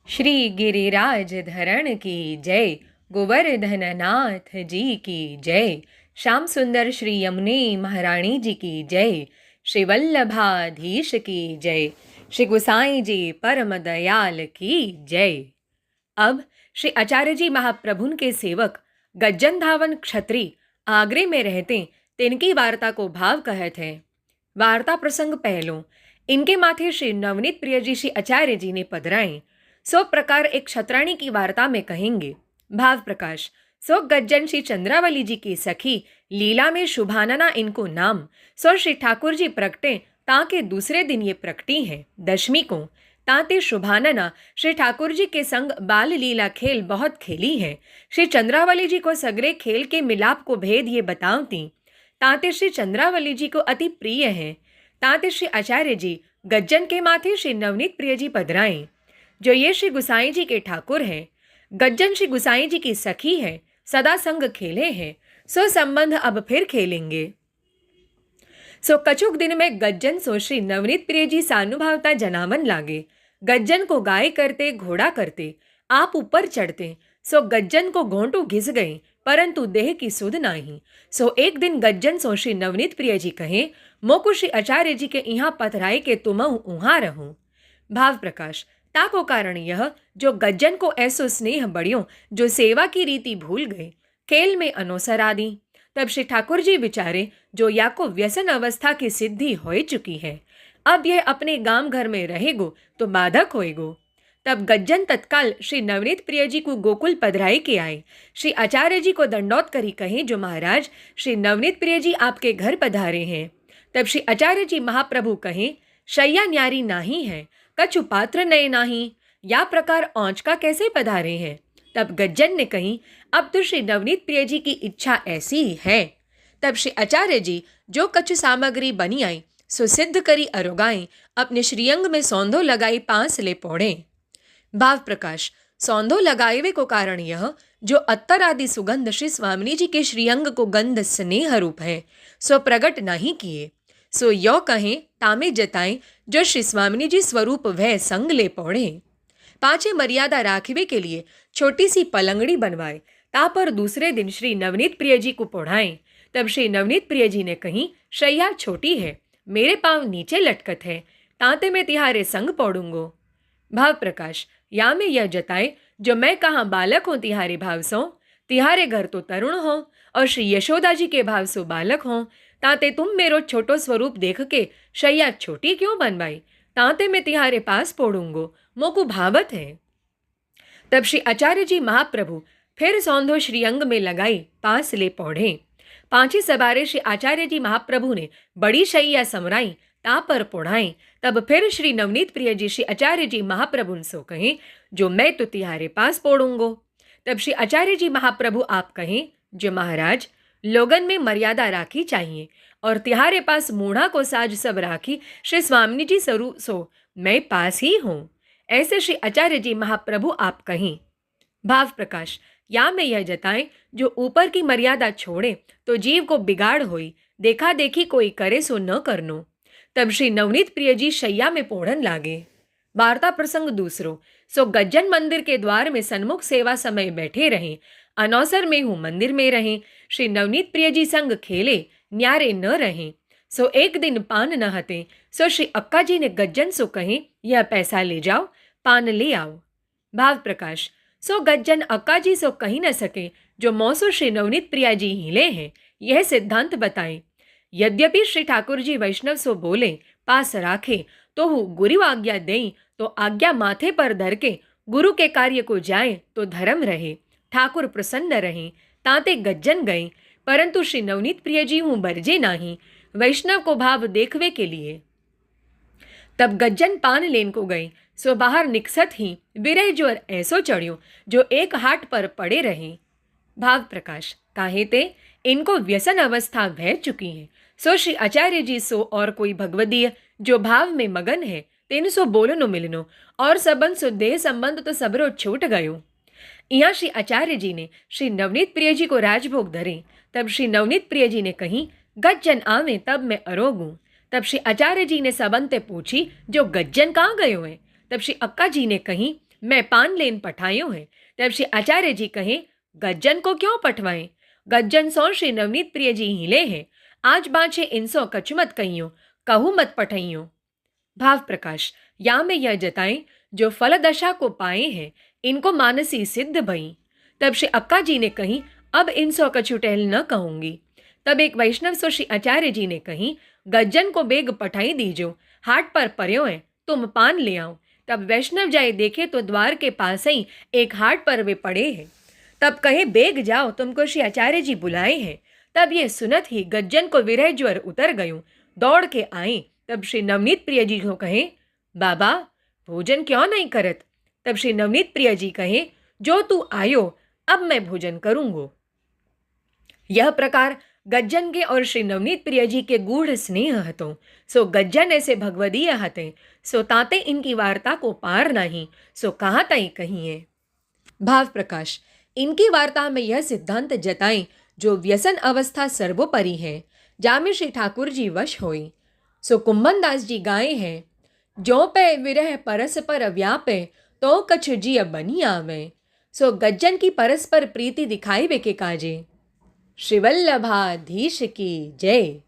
श्री गिरिराज धरण की जय। गोवर्धन नाथ जी की जय। श्याम सुंदर श्री यमुने महारानी जी की जय। श्री वल्लभाधीश की जय। श्री गुसाई जी परम दयाल की जय। अब श्री आचार्य जी महाप्रभुन के सेवक गज्जन धावन क्षत्रिय आगरे में रहते तिनकी वार्ता को भाव कहत हैं। वार्ता प्रसंग पहलो। इनके माथे श्री नवनीत प्रिय जी श्री आचार्य जी ने पधराए सो प्रकार एक क्षत्राणी की वार्ता में कहेंगे। भाव प्रकाश। सो गज्जन श्री चंद्रावली जी की सखी लीला में शुभानना इनको नाम। सो श्री ठाकुर जी प्रगटे ताके दूसरे दिन ये प्रगटी हैं दशमी को। ताते शुभानना श्री ठाकुर जी के संग बाल लीला खेल बहुत खेली है। श्री चंद्रावली जी को सगरे खेल के मिलाप को भेद ये बतावती। ताते श्री चंद्रावली जी को अति प्रिय है। ताते श्री आचार्य जी गज्जन के माथे श्री नवनीत प्रिय जी पधराए जो ये श्री गुसाई जी के ठाकुर हैं। गज्जन श्री गुसाई जी की सखी है, सदा संग खेले हैं, सो संबंध अब फिर खेलेंगे। सो कछुक दिन में गज्जन सो श्री नवनीत प्रिय जी सानुभावता जनावन लागे। गज्जन को गाय करते घोड़ा करते आप ऊपर चढ़ते। सो गज्जन को घोंटू घिस गए परंतु देह की सुध नाही। सो एक दिन गज्जन सो श्री नवनीत प्रिय जी कहे मोकु श्री आचार्य जी के यहाँ पथराए के तुम उहाँ रहूं। भाव प्रकाश। ताको कारण यह जो गज्जन को ऐसो स्नेह बढ़ियो जो सेवा की रीति भूल गए खेल में अनोसर आदि। तब श्री ठाकुर जी विचारे जो या को व्यसन अवस्था की सिद्धि हो चुकी है, अब यह अपने गांव घर में रहेगो तो बाधक होएगो। तब गज्जन तत्काल श्री नवनीत प्रिय जी को गोकुल पधराई के आए। श्री आचार्य जी को दंडौत करी कहे जो महाराज श्री नवनीत प्रिय जी आपके घर पधारे हैं। तब श्री आचार्य जी महाप्रभु कहे शैया न्यारी नाही है, कछु पात्र नए नाही, या प्रकार औंच का कैसे पधारे हैं। तब गज्जन ने कही अब तो श्री नवनीत प्रिय जी की इच्छा ऐसी है। तब श्री आचार्य जी जो कछु सामग्री बनी आई सो सिद्ध करी अरोगाई अपने श्रीअंग में सौंधो लगाई पांस ले पौड़े। भाव प्रकाश। सौंधो लगावे को कारण यह जो अत्तर आदि सुगंध श्री स्वामिनी जी के श्रीअंग को गंध स्नेह रूप है सो प्रगट नहीं किए। सो यो कहें तामे जताएं जो श्री स्वामिनी जी स्वरूप वह संग ले पौड़े। पांचे मर्यादा राखवे के लिए छोटी सी पलंगड़ी बनवाए ता पर दूसरे दिन श्री नवनीत प्रिय जी को पौढ़ाएं। तब श्री नवनीत प्रिय जी ने कही शैया छोटी है, मेरे पांव नीचे लटकत है, ताते मैं तिहारे संग पौड़ूंगो। भाव प्रकाश। या में यह जताए जो मैं कहाँ बालक हूँ तिहारे भाव सो, तिहारे घर तो तरुण हो और श्री यशोदा जी के भाव सो बालक हो, ताते तुम मेरो छोटो स्वरूप देख के शैया छोटी क्यों बनवाई, ताते मैं तिहारे पास पोड़ूंगो, मोकू भावत है। तब श्री आचार्य जी महाप्रभु फिर सौंधो श्रीअंग में लगाई पास ले पौढ़े। पांची सवारे श्री आचार्य जी महाप्रभु ने बड़ी शैया समराई ता पर पोढ़ाई। तब फिर श्री नवनीत प्रिय जी श्री आचार्य जी महाप्रभु सो कहें जो मैं तो तिहारे पास पोड़ूंगो। तब श्री आचार्य जी महाप्रभु आप कहें जो महाराज लोगन में मर्यादा राखी चाहिए और तिहारे पास मूढ़ा को साज सब राखी श्री स्वामिनी जी स्वरूप सो मैं पास ही हूँ, ऐसे श्री आचार्य जी महाप्रभु आप कहीं। भाव प्रकाश। या में यह जताएं जो ऊपर की मर्यादा छोड़े तो जीव को बिगाड़ होई, देखा देखी कोई करे सो न करनो। तब श्री नवनीत प्रिय जी शैया में पोढ़न लागे। वार्ता प्रसंग दूसरो। सो गज्जन मंदिर के द्वार में सन्मुख सेवा समय बैठे रहे, अनौसर में हूँ मंदिर में रहे, श्री नवनीत प्रिय जी संग खेले न्यारे न रहे। सो एक दिन पान न हते, सो श्री अक्का जी ने गज्जन सो कहे यह पैसा ले जाओ, पान ले आओ। भाव प्रकाश। सो गज्जन अक्का जी सो कही न सके जो मौसो श्री नवनीत प्रिया जी हिले हैं, यह सिद्धांत बताए। यद्यपि श्री ठाकुर जी वैष्णव सो बोले पास राखे तो हूँ गुरु आज्ञा दें तो आज्ञा माथे पर धर के गुरु के कार्य को जाए तो धर्म रहे, ठाकुर प्रसन्न रहे, ताते गज्जन गए, परंतु श्री नवनीत प्रिय जी हूँ बरजे नाही, वैष्णव को भाव देखवे के लिए। तब गज्जन पान लेन को गए, सो बाहर निकसत ही विरह ज्वर ऐसो चढ़ियो जो एक हाट पर पड़े रहे। भाव प्रकाश। काहे ते इनको व्यसन अवस्था भय चुकी है। सो श्री आचार्य जी सो और कोई भगवदीय जो भाव में मगन है तेन सो बोलनो मिलनो और सबन सो देह संबंध तो सबरो छूट गयो। यहाँ श्री आचार्य जी ने श्री नवनीत प्रिय जी को राजभोग धरे। तब श्री नवनीत प्रिय जी ने कही गज्जन आवे तब मैं अरोगूं। तब श्री आचार्य जी ने सबन ते पूछी जो गज्जन कहाँ गयो है। तब श्री अक्का जी ने कही मैं पान लेन पठायो है। तब श्री आचार्य जी कहे, गज्जन को क्यों पठवाएं? गज्जन सो श्री नवनीत प्रिय जी हिले हैं। आज बाछे इनसो कछु मत कहियो, कहू मत पठइयो। भाव प्रकाश, या में यह जताएं, जो फल दशा को पाए हैं इनको मानसी सिद्ध भई। तब श्री अक्का जी ने कही, अब इनसो कछु टहल न कहूंगी। तब एक वैष्णव सो श्री आचार्य जी ने कही, गज्जन को बेग पठाई दीजो, हाट पर पर्यो है, तुम पान ले आओ। तब वैष्णव जाए देखे तो द्वार के पास ही एक हाट पर वे पड़े हैं। तब कहे, बेग जाओ, तुमको श्री आचार्य जी बुलाए हैं। तब ये सुनत ही गज्जन को विरह ज्वर उतर गयो, दौड़ के आए। तब श्री नवनीत प्रिय जी को कहे, बाबा भोजन क्यों नहीं करत? तब श्री नवनीत प्रिय जी कहे, जो तू आयो अब मैं भोजन करूंगो। यह प्रकार गज्जन के और श्री नवनीत प्रिय जी के गूढ़ स्नेह हतो। सो गज्जन ऐसे भगवदीय हते, सो ताते इनकी वार्ता को पार नहीं, सो कहाँ तई कहिए। भाव प्रकाश, इनकी वार्ता में यह सिद्धांत जताएं, जो व्यसन अवस्था सर्वोपरि है, जामे श्री ठाकुर जी वश होई। सो कुंभन दास जी गाए हैं, जो पे विरह परस्पर व्यापे, तो कछु जिय बनी आवे। सो गज्जन की परस्पर प्रीति दिखाई वे के काजे। श्रीवल्लभाधीश की जय।